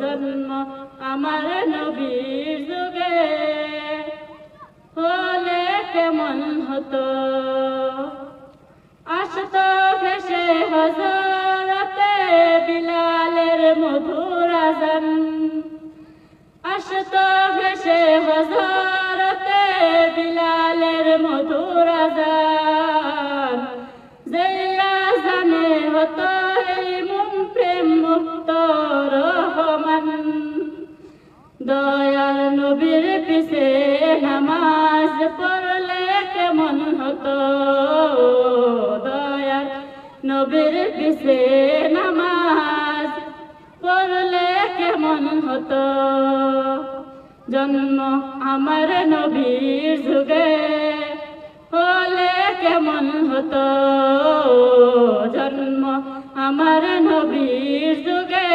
জন্ম আমার নবীর যুগে হলে কেমন হতো। আসতো ভেসে হযরতে বিলালের মধুর আযান, আসতো ভেসে হযরতে বিলালের মধুর আযান। যেই আযানে হতো এই মন প্রেম মুক্ত রহমান। দয়াল নবীর পিছে নামাজ পড়লে কেমন হতো। দয়াল নবীর পিছে নামাজ পড়লে কেমন হতো। জন্ম আমার নবীর যুগে হলে কেমন হতো। জন্ম আমার নবীর যুগে